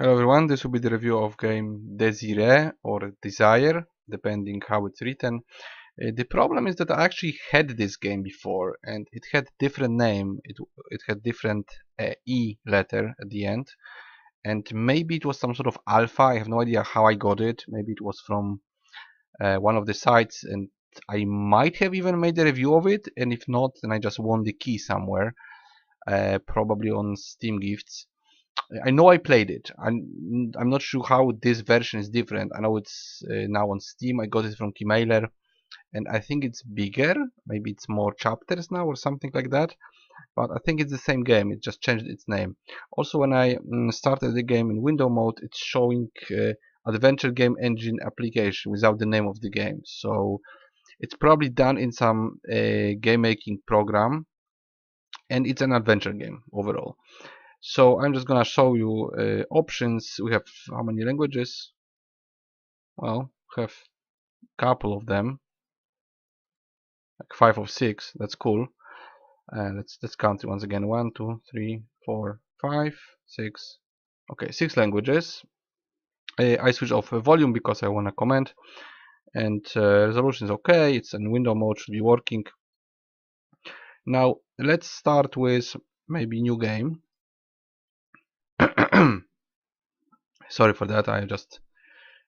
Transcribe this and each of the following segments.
Hello everyone, this will be the review of game Desire or Desire, depending how it's written. The problem is that I actually had this game before and it had different name, it had different E letter at the end, and maybe it was some sort of alpha. I have no idea how I got it. Maybe it was from one of the sites, and I might have even made a review of it, and if not, then I just won the key somewhere, probably on Steam gifts. I know I played it. I'm not sure how this version is different. I know it's now on Steam. I got it from Keymailer, and I think it's bigger. Maybe it's more chapters now or something like that. But I think it's the same game. It just changed its name. Also, when I started the game in window mode, it's showing Adventure Game Engine application without the name of the game. So it's probably done in some game making program, and it's an adventure game overall. So I'm just gonna show you options. We have how many languages? Well, we have a couple of them, like 5 or 6. That's cool. Let's count it once again. 1, 2, 3, 4, 5, 6. Okay, 6 languages. I switch off volume because I wanna comment, and resolution is okay. It's in window mode, should be working. Now let's start with maybe new game. Sorry for that. I just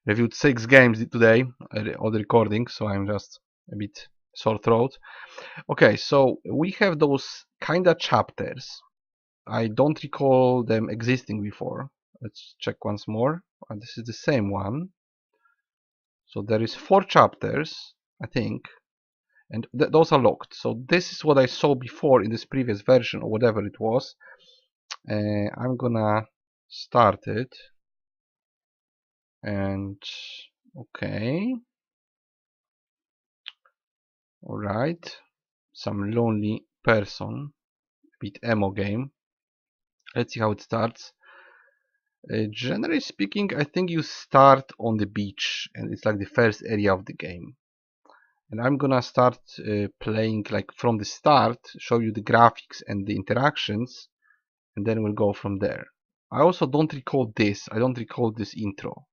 reviewed 6 games today on the recording, so I'm just a bit sore throat. Okay, so we have those kinda chapters. I don't recall them existing before. Let's check once more. This is the same one. So there is 4 chapters, I think, and those are locked. So this is what I saw before in this previous version or whatever it was. I'm gonna start it, and okay. Alright, some lonely person, a bit emo game. Let's see how it starts. Generally speaking, I think you start on the beach and it's like the first area of the game. And I'm gonna start playing like from the start, show you the graphics and the interactions, and then we'll go from there. I also don't recall this. I don't recall this intro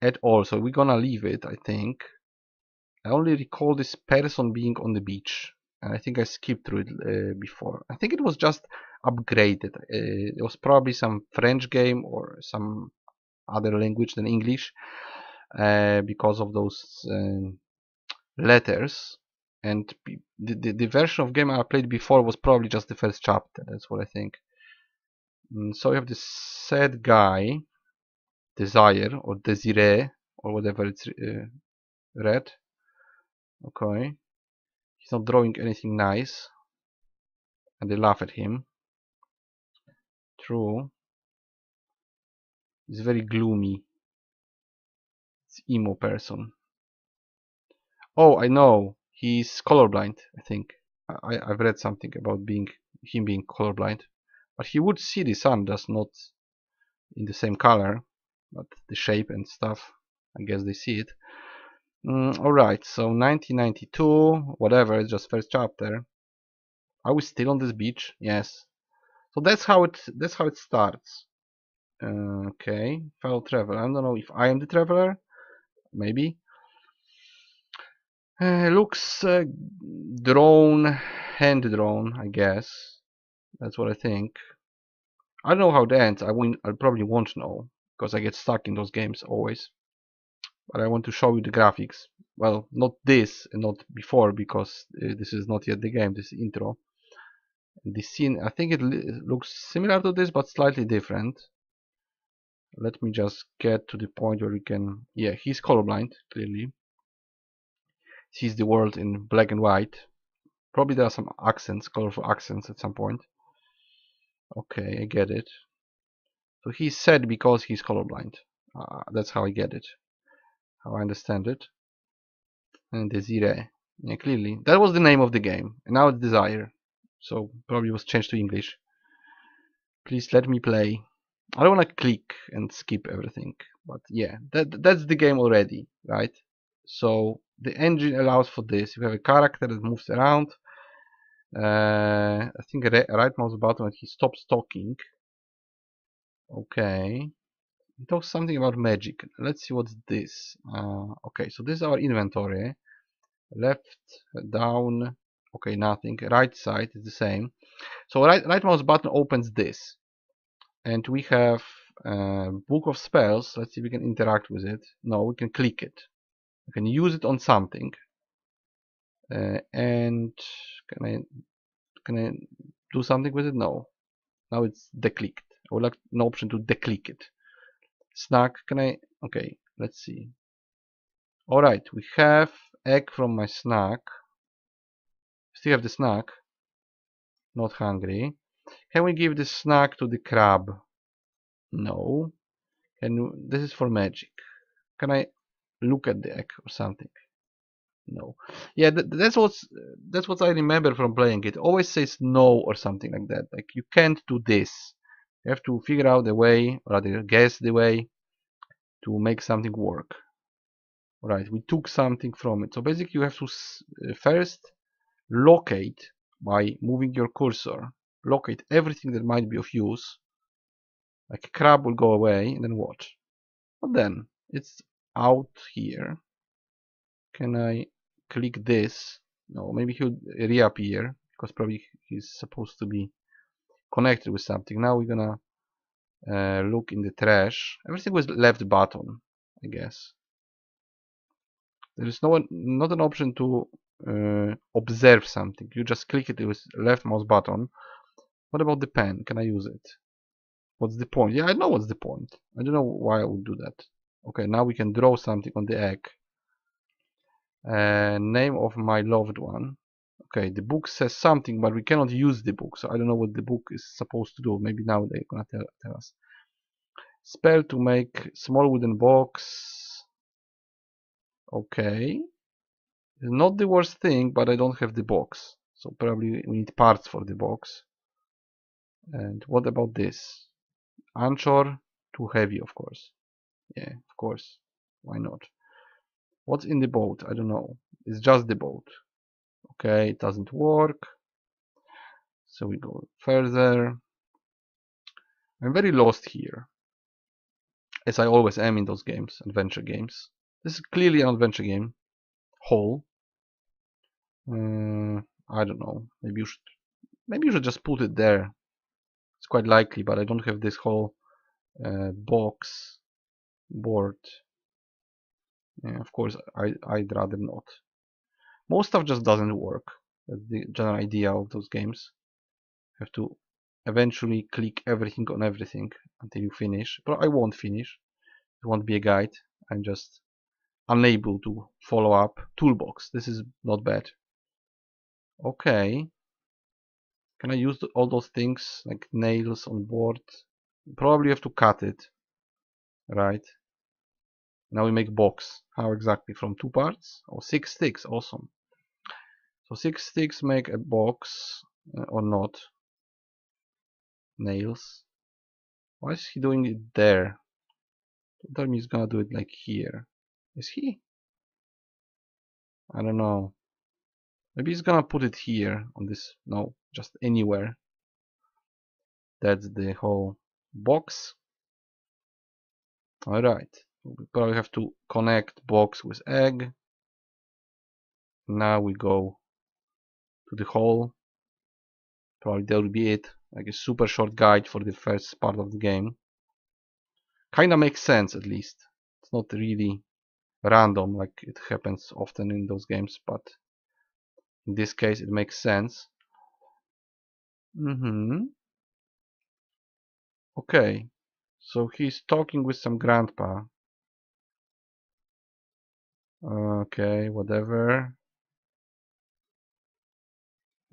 at all, so we're gonna leave it, I think. I only recall this person being on the beach, and I think I skipped through it before. I think it was just upgraded. It was probably some French game or some other language than English because of those letters. And the version of game I played before was probably just the first chapter. That's what I think. So you have this sad guy, Desire or Desire or whatever it's read. Okay. He's not drawing anything nice, and they laugh at him. True. He's very gloomy. It's emo person. Oh, I know. He's colorblind, I think. I've read something about him being colorblind. But he would see the sun, just not in the same color, but the shape and stuff. I guess they see it. Alright, so 1992, whatever, it's just first chapter. Are we still on this beach? Yes. So that's how it starts. Okay, fellow traveler. I don't know if I am the traveler. Maybe. Looks drawn, hand drawn, I guess. That's what I think. I don't know how it ends. I probably won't know because I get stuck in those games always. But I want to show you the graphics. Well, not this and not before because this is not yet the game. This is intro. And the scene, I think it looks similar to this but slightly different. Let me just get to the point where we can. Yeah, he's colorblind clearly. Sees the world in black and white. Probably there are some accents, colorful accents at some point. Okay, I get it. So he's sad because he's colorblind. That's how I get it. How I understand it. And Desire. Yeah, clearly. That was the name of the game. And now it's Desire. So probably was changed to English. Please let me play. I don't want to click and skip everything. But yeah, that's the game already, right? So the engine allows for this. You have a character that moves around. I think right mouse button and he stops talking. Okay. It talks something about magic. Let's see what's this. Okay, so this is our inventory. Left, down. Okay, nothing. Right side is the same. So right mouse button opens this, and we have book of spells. Let's see if we can interact with it. No, we can click it. We can use it on something. And can I do something with it? No. Now it's declicked. I would like an option to declick it. Snack, can I? Okay, let's see. Alright, we have egg from my snack. Still have the snack. Not hungry. Can we give the snack to the crab? No. This is for magic. Can I look at the egg or something? No. Yeah, that's what I remember from playing it. Always says no or something like that. Like you can't do this. You have to figure out the way, or rather guess the way to make something work. Right, we took something from it. So basically you have to first locate by moving your cursor. Locate everything that might be of use. Like a crab will go away and then watch. But then it's out here. Can I click this? No, maybe he'll reappear because probably he's supposed to be connected with something. Now we're gonna look in the trash. Everything was left button, I guess. There is not an option to observe something. You just click it with left mouse button. What about the pen? Can I use it? What's the point? Yeah, I know what's the point. I don't know why I would do that. Okay, now we can draw something on the egg. Name of my loved one. Okay, the book says something, but we cannot use the book, so I don't know what the book is supposed to do. Maybe now they're gonna tell us. Spell to make small wooden box. Okay. Not the worst thing, but I don't have the box. So probably we need parts for the box. And what about this? Anchor, too heavy, of course. Yeah, of course. Why not? What's in the boat? I don't know. It's just the boat. Okay, it doesn't work. So we go further. I'm very lost here, as I always am in those games, adventure games. This is clearly an adventure game. Hole. I don't know. Maybe you should just put it there. It's quite likely, but I don't have this whole box board. Yeah, of course, I'd rather not. Most stuff just doesn't work. That's the general idea of those games. You have to eventually click everything on everything until you finish. But I won't finish. It won't be a guide. I'm just unable to follow up. Toolbox. This is not bad. Okay. Can I use all those things like nails on board? Probably have to cut it. Right. Now we make box. How exactly? From 2 parts? Oh, 6 sticks. Awesome. So 6 sticks make a box or not. Nails. Why is he doing it there? Tell me he's gonna do it like here. Is he? I don't know. Maybe he's gonna put it here on this. No, just anywhere. That's the whole box. Alright. We probably have to connect box with egg. Now we go to the hole. Probably that will be it. Like a super short guide for the first part of the game. Kinda makes sense at least. It's not really random like it happens often in those games, but in this case it makes sense. Okay, so he's talking with some grandpa. Okay, whatever.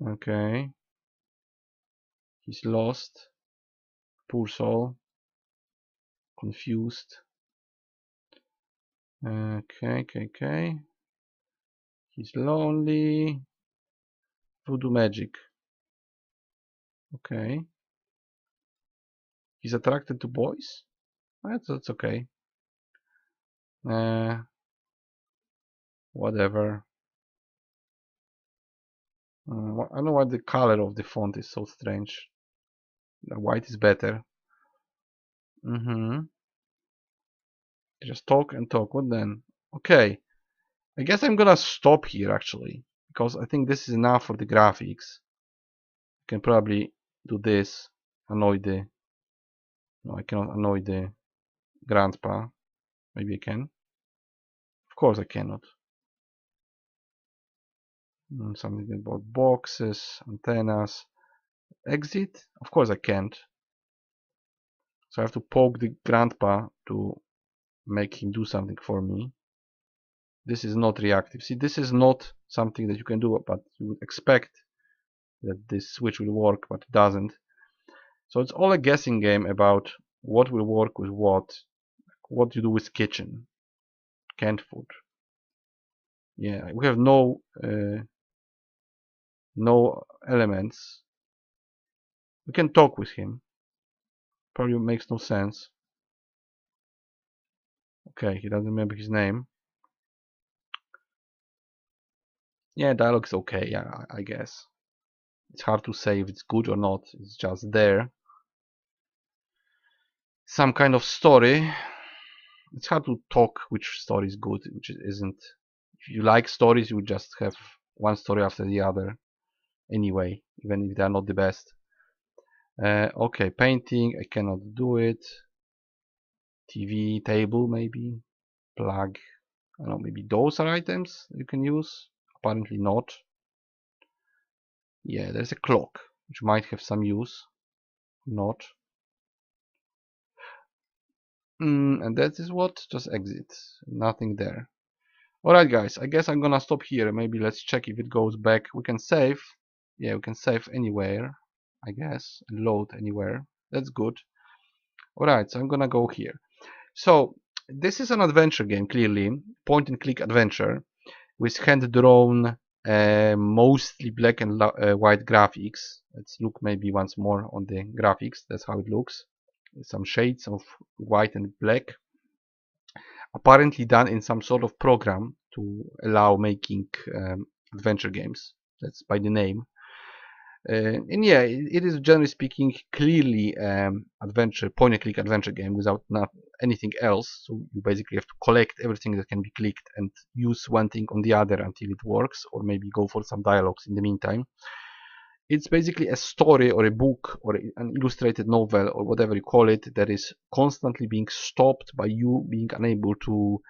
Okay, he's lost. Poor soul. Confused. Okay. He's lonely. Voodoo magic. Okay. He's attracted to boys? That's okay. Whatever. I don't know why the color of the font is so strange. White is better. Just talk and talk. What then? Okay. I guess I'm gonna stop here actually, because I think this is enough for the graphics. I can probably do this. Annoy the... No, I cannot annoy the grandpa. Maybe I can. Of course I cannot. Something about boxes, antennas. Exit? Of course I can't. So I have to poke the grandpa to make him do something for me. This is not reactive. See, this is not something that you can do, but you would expect that this switch will work, but it doesn't. So it's all a guessing game about what will work with what you do with kitchen, canned food. Yeah, we have no elements. We can talk with him. Probably makes no sense. Okay, he doesn't remember his name. Yeah, dialogue is okay. Yeah, I guess. It's hard to say if it's good or not. It's just there. Some kind of story. It's hard to talk which story is good, which isn't. If you like stories, you would just have one story after the other. Anyway, even if they are not the best. Okay, painting. I cannot do it. TV table maybe. Plug. I don't know. Maybe those are items you can use. Apparently not. Yeah, there's a clock, which might have some use. Not. And that is what? Just exit. Nothing there. Alright guys, I guess I'm gonna stop here. Maybe let's check if it goes back. We can save. Yeah, we can save anywhere, I guess. And load anywhere. That's good. Alright, so I'm gonna go here. So, this is an adventure game, clearly. Point and click adventure. With hand-drawn, mostly black and white graphics. Let's look maybe once more on the graphics. That's how it looks. Some shades of white and black, apparently done in some sort of program to allow making adventure games. That's by the name. And yeah, it is generally speaking clearly adventure, point and click adventure game without not anything else. So you basically have to collect everything that can be clicked and use one thing on the other until it works, or maybe go for some dialogues in the meantime. It's basically a story or a book or an illustrated novel or whatever you call it that is constantly being stopped by you being unable to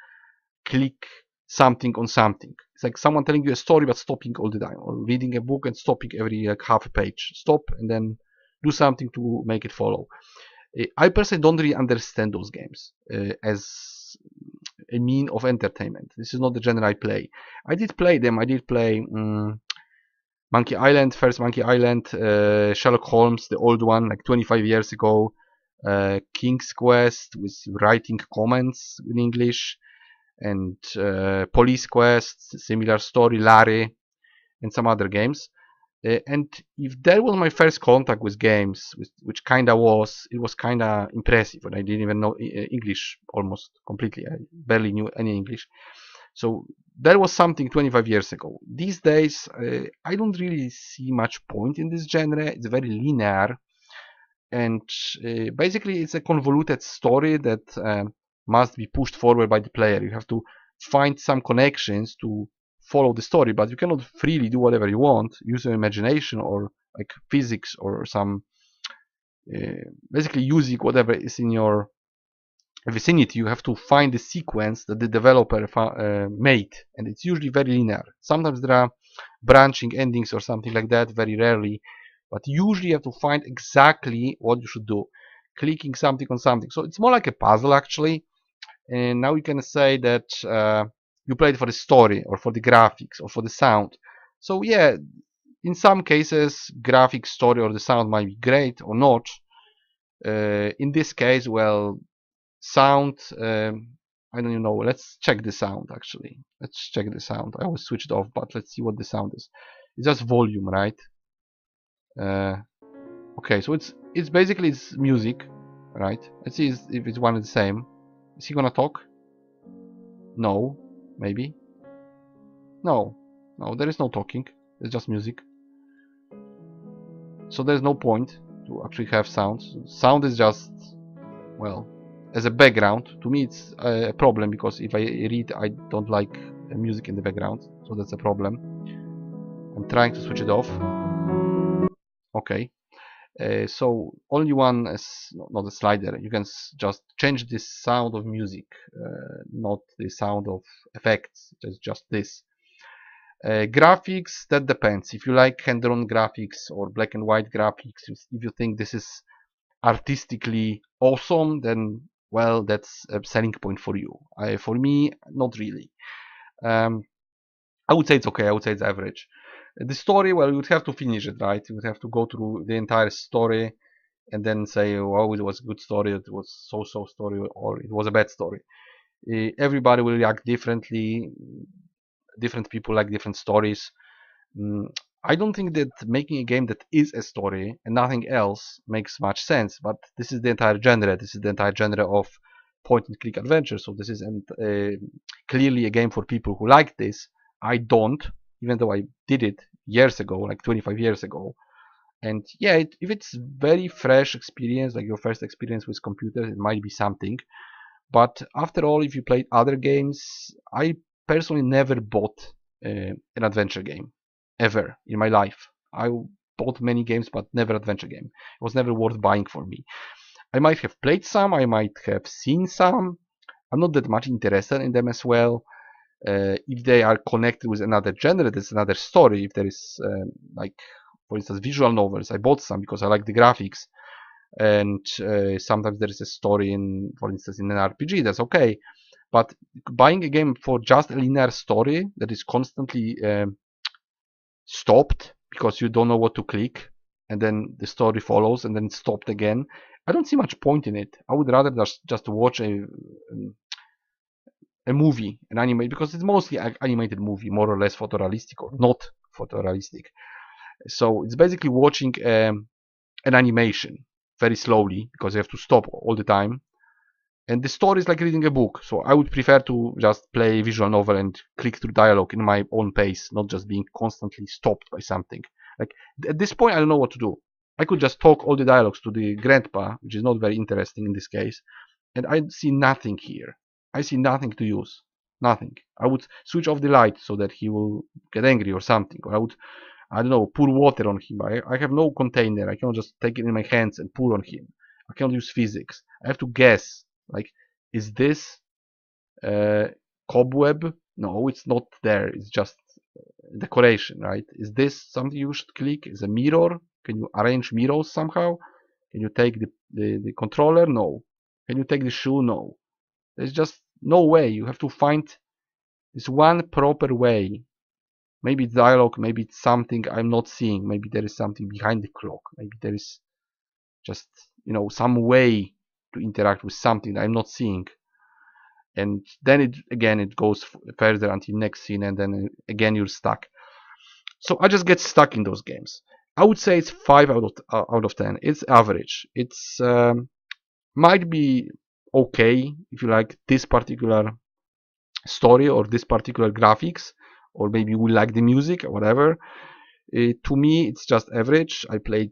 click something on something. It's like someone telling you a story but stopping all the time, or reading a book and stopping every like half a page. Stop and then do something to make it follow. I personally don't really understand those games as a mean of entertainment. This is not the genre I play. I did play them. I did play Monkey Island, first Monkey Island, Sherlock Holmes, the old one, like 25 years ago, King's Quest with writing comments in English, and Police Quest, similar story, Larry, and some other games. And if that was my first contact with games, which kinda was, it was kinda impressive, and I didn't even know English almost completely. I barely knew any English. So that was something 25 years ago. These days, I don't really see much point in this genre. It's very linear, and basically it's a convoluted story that must be pushed forward by the player. You have to find some connections to follow the story, but you cannot freely do whatever you want. Use your imagination or like physics or some basically using whatever is in your vicinity. You have to find the sequence that the developer made, and it's usually very linear. Sometimes there are branching endings or something like that, very rarely, but usually you have to find exactly what you should do, clicking something on something. So it's more like a puzzle actually. And now you can say that you played for the story or for the graphics or for the sound. So yeah, in some cases graphic, story, or the sound might be great or not. In this case, well, sound, I don't even know. Let's check the sound actually. Let's check the sound. I always switch it off, but let's see what the sound is. It's just volume, right? Okay, so it's basically it's music, right? Let's see if it's one and the same. Is he gonna talk? No, maybe. No, no, there is no talking. It's just music. So there's no point to actually have sound. Sound is just well, as a background. To me, it's a problem because if I read, I don't like music in the background, so that's a problem. I'm trying to switch it off. Okay. So only one is not a slider. You can just change the sound of music, not the sound of effects. Just this. Graphics, that depends. If you like hand-drawn graphics or black and white graphics, if you think this is artistically awesome, then well, that's a selling point for you. For me, not really. Um, I would say it's okay. I would say it's average. The story, well, you would have to finish it, right? You would have to go through the entire story and then say, oh, it was a good story, it was so-so story, or it was a bad story. Everybody will react differently. Different people like different stories. Mm, I don't think that making a game that is a story and nothing else makes much sense, but this is the entire genre. This is the entire genre of point and click adventure. So this is clearly a game for people who like this. I don't, even though I did it years ago, like 25 years ago. And yeah, if it's very fresh experience, like your first experience with computers, it might be something. But after all, if you played other games, I personally never bought an adventure game ever in my life. I bought many games, but never adventure game. It was never worth buying for me. I might have played some, I might have seen some. I'm not that much interested in them as well. If they are connected with another genre, that's another story. If there is like, for instance, visual novels, I bought some because I like the graphics, and sometimes there is a story in, for instance, in an RPG. That's okay, but buying a game for just a linear story that is constantly stopped because you don't know what to click, and then the story follows and then it's stopped again, I don't see much point in it. I would rather just watch a movie, an anime, because it's mostly an animated movie, more or less photorealistic or not photorealistic. So it's basically watching an animation very slowly because you have to stop all the time. And the story is like reading a book. So I would prefer to just play a visual novel and click through dialogue in my own pace, not just being constantly stopped by something. Like at this point, I don't know what to do. I could just talk all the dialogues to the grandpa, which is not very interesting in this case, and I see nothing here. I see nothing to use. Nothing. I would switch off the light so that he will get angry or something. Or I would, I don't know, pour water on him. I have no container. I cannot just take it in my hands and pour on him. I cannot use physics. I have to guess. Like, is this cobweb? No, it's not there. It's just decoration, right? Is this something you should click? Is a mirror? Can you arrange mirrors somehow? Can you take the controller? No. Can you take the shoe? No. There's just no way. You have to find this one proper way. Maybe it's dialogue, maybe it's something I'm not seeing. Maybe there is something behind the clock. Maybe there is just, some way to interact with something that I'm not seeing. And then it goes further until next scene, and then again you're stuck. So I just get stuck in those games. I would say it's 5 out of 10. It's average. It's might be okay if you like this particular story or this particular graphics, or maybe you will like the music or whatever. To me, it's just average. I played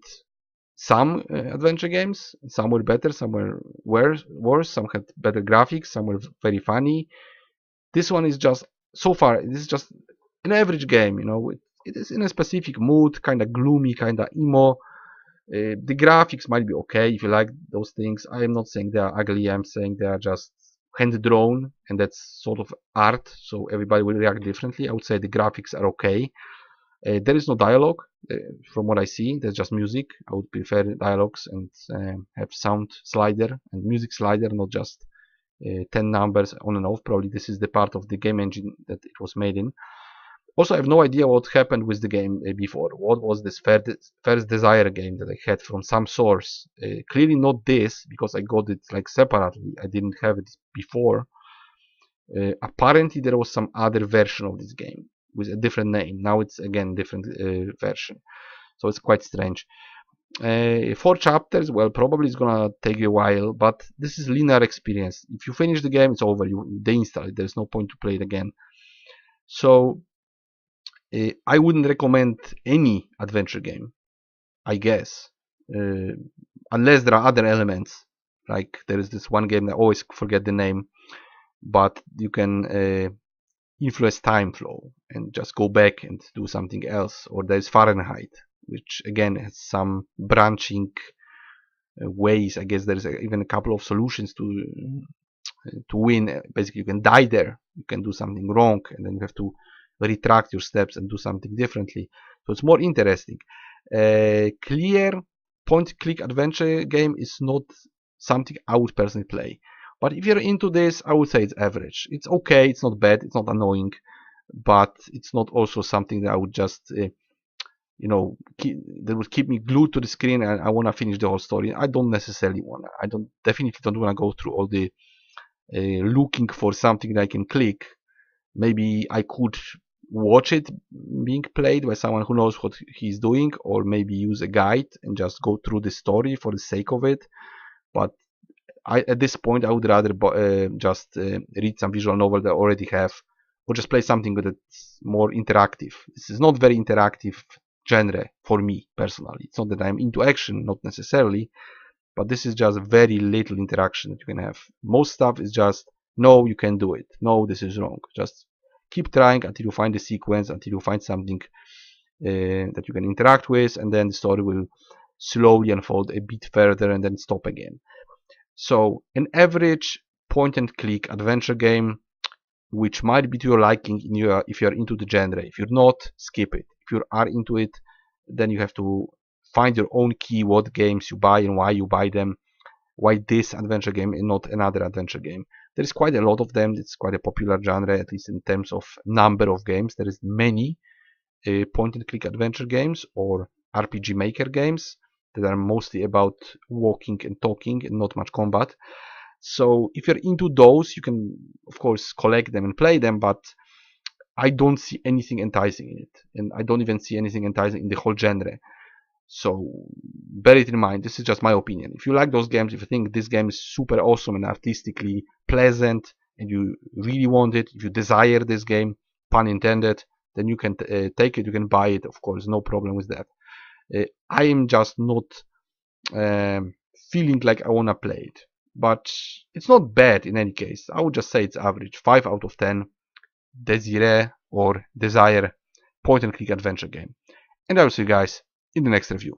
some adventure games. Some were better, some were worse. Some had better graphics, some were very funny. This one is just, so far, this is just an average game. It is in a specific mood, kind of gloomy, kind of emo. The graphics might be okay if you like those things. I am not saying they are ugly. I'm saying they are just hand drawn, and that's sort of art. So everybody will react differently. I would say the graphics are okay. There is no dialogue from what I see. There's just music. I would prefer dialogues and have sound slider and music slider, not just 10 numbers on and off. Probably this is the part of the game engine that it was made in. Also, I have no idea what happened with the game before. What was this first Desire game that I had from some source? Clearly not this, because I got it like separately. I didn't have it before. Apparently there was some other version of this game with a different name. Now it's again different version. So it's quite strange. 4 chapters, well, probably it's gonna take a while, but this is linear experience. If you finish the game, it's over. You deinstall it. There's no point to play it again. So I wouldn't recommend any adventure game, I guess, unless there are other elements Like there is this one game that I always forget the name, but you can influence time flow and just go back and do something else. Or there's Fahrenheit, which again has some branching ways. I guess there's even a couple of solutions to win. Basically, you can die there, you can do something wrong, and then you have to retract your steps and do something differently. So it's more interesting. Clear point-click adventure game is not something I would personally play. But if you're into this, I would say it's average. It's okay, it's not bad, it's not annoying, but it's not also something that I would just, that would keep me glued to the screen and I want to finish the whole story. I don't necessarily want to. I definitely don't want to go through all the looking for something that I can click. Maybe I could watch it being played by someone who knows what he's doing, or maybe use a guide and just go through the story for the sake of it. But at this point, I would rather just read some visual novel that I already have, or just play something that's more interactive. This is not very interactive genre for me personally. It's not that I'm into action, not necessarily, but this is just very little interaction that you can have. Most stuff is just, no, you can do it. No, this is wrong. Just keep trying until you find the sequence, until you find something that you can interact with, and then the story will slowly unfold a bit further and then stop again. So an average point and click adventure game, which might be to your liking if you're into the genre. If you're not, skip it. If you are into it, then you have to find your own key, what games you buy and why you buy them, why this adventure game and not another adventure game. There is quite a lot of them. It's quite a popular genre, at least in terms of number of games. There is many point and click adventure games or RPG Maker games that are mostly about walking and talking and not much combat. So if you're into those, you can of course collect them and play them, but I don't see anything enticing in it, and I don't even see anything enticing in the whole genre. So bear it in mind. This is just my opinion. If you like those games, if you think this game is super awesome and artistically pleasant, and you really want it, if you desire this game, pun intended, then you can take it, you can buy it, of course, no problem with that. I am just not feeling like I want to play it. But it's not bad in any case. I would just say it's average. 5 out of 10. Desire or Desire point and click adventure game. And I will see you guys in the next review.